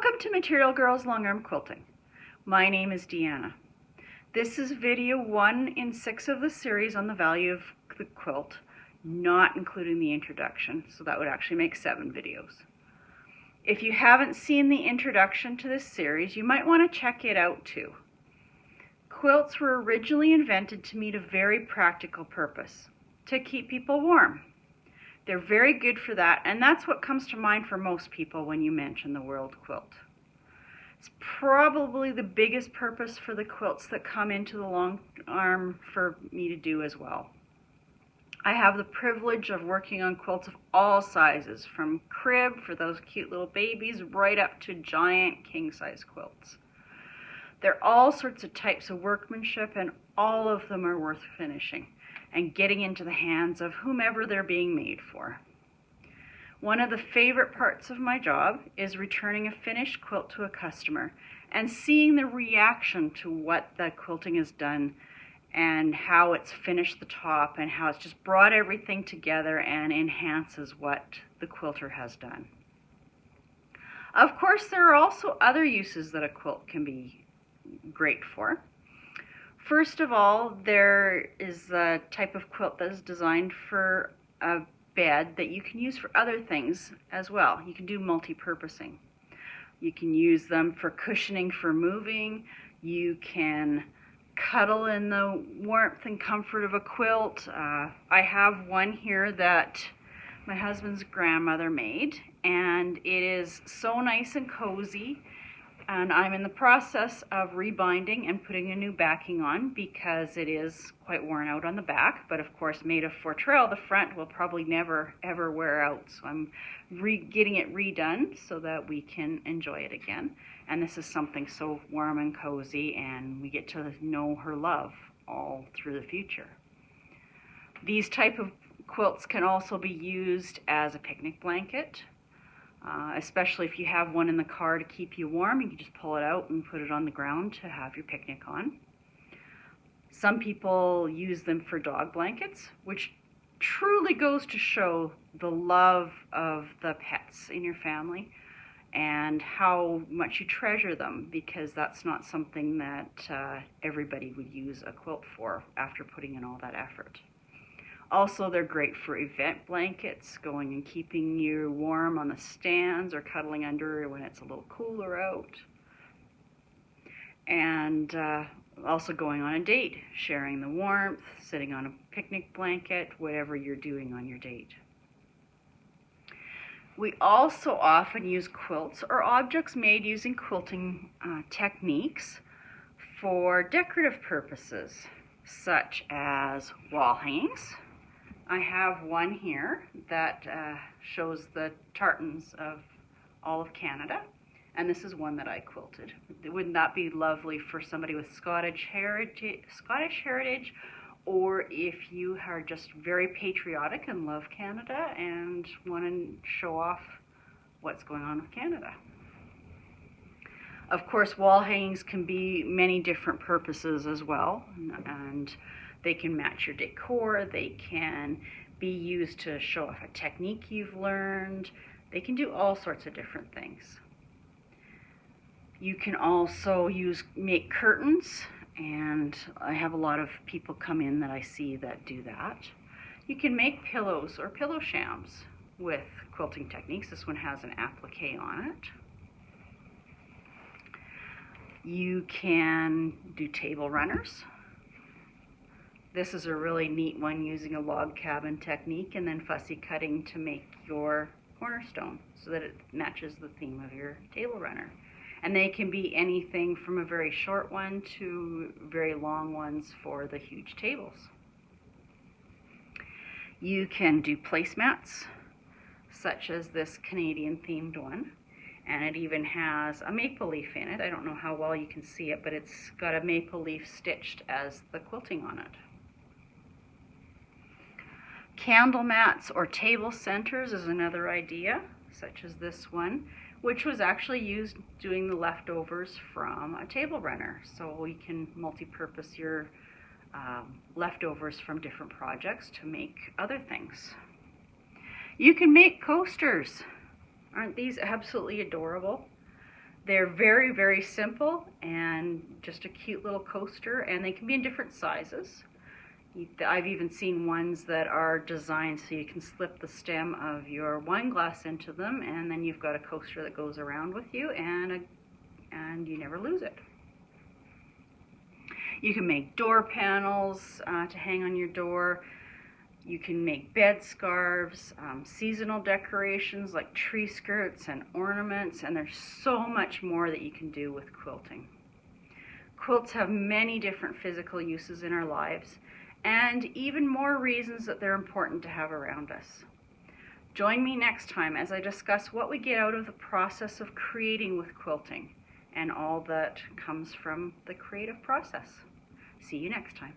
Welcome to Material Girls Long Arm Quilting. My name is Deanna. This is video 1 in 6 of the series on the value of the quilt, not including the introduction, so that would actually make 7 videos. If you haven't seen the introduction to this series, you might want to check it out too. Quilts were originally invented to meet a very practical purpose, to keep people warm. They're very good for that, and that's what comes to mind for most people when you mention the world quilt. It's probably the biggest purpose for the quilts that come into the long arm for me to do as well. I have the privilege of working on quilts of all sizes, from crib for those cute little babies right up to giant king-size quilts. There are all sorts of types of workmanship, and all of them are worth finishing and getting into the hands of whomever they're being made for. One of the favorite parts of my job is returning a finished quilt to a customer and seeing the reaction to what the quilting has done and how it's finished the top and how it's just brought everything together and enhances what the quilter has done. Of course, there are also other uses that a quilt can be great for. First of all, there is a type of quilt that is designed for a bed that you can use for other things as well. You can do multi-purposing. You can use them for cushioning for moving. You can cuddle in the warmth and comfort of a quilt. I have one here that my husband's grandmother made, and it is so nice and cozy. And I'm in the process of rebinding and putting a new backing on because it is quite worn out on the back, but of course made of Fortrell, the front will probably never ever wear out. So I'm getting it redone so that we can enjoy it again. And this is something so warm and cozy, and we get to know her love all through the future. These type of quilts can also be used as a picnic blanket. Especially if you have one in the car to keep you warm, you can just pull it out and put it on the ground to have your picnic on. Some people use them for dog blankets, which truly goes to show the love of the pets in your family and how much you treasure them, because that's not something that everybody would use a quilt for after putting in all that effort. Also, they're great for event blankets, going and keeping you warm on the stands or cuddling under when it's a little cooler out. And also going on a date, sharing the warmth, sitting on a picnic blanket, whatever you're doing on your date. We also often use quilts or objects made using quilting techniques for decorative purposes, such as wall hangings. I have one here that shows the tartans of all of Canada, and this is one that I quilted. Wouldn't that be lovely for somebody with Scottish heritage, or if you are just very patriotic and love Canada and want to show off what's going on with Canada? Of course, wall hangings can be many different purposes as well, and they can match your decor. They can be used to show off a technique you've learned. They can do all sorts of different things. You can also make curtains, and I have a lot of people come in that I see that do that. You can make pillows or pillow shams with quilting techniques. This one has an applique on it. You can do table runners. This is a really neat one, using a log cabin technique and then fussy cutting to make your cornerstone so that it matches the theme of your table runner. And they can be anything from a very short one to very long ones for the huge tables. You can do placemats, such as this Canadian themed one. And it even has a maple leaf in it. I don't know how well you can see it, but it's got a maple leaf stitched as the quilting on it. Candle mats or table centers is another idea, such as this one, which was actually used doing the leftovers from a table runner. So we can multi-purpose your leftovers from different projects to make other things. You can make coasters. Aren't these absolutely adorable? They're very, very simple and just a cute little coaster, and they can be in different sizes. I've even seen ones that are designed so you can slip the stem of your wine glass into them, and then you've got a coaster that goes around with you, and you never lose it. You can make door panels to hang on your door. You can make bed scarves, seasonal decorations like tree skirts and ornaments, and there's so much more that you can do with quilting. Quilts have many different physical uses in our lives, and even more reasons that they're important to have around us. Join me next time as I discuss what we get out of the process of creating with quilting and all that comes from the creative process. See you next time.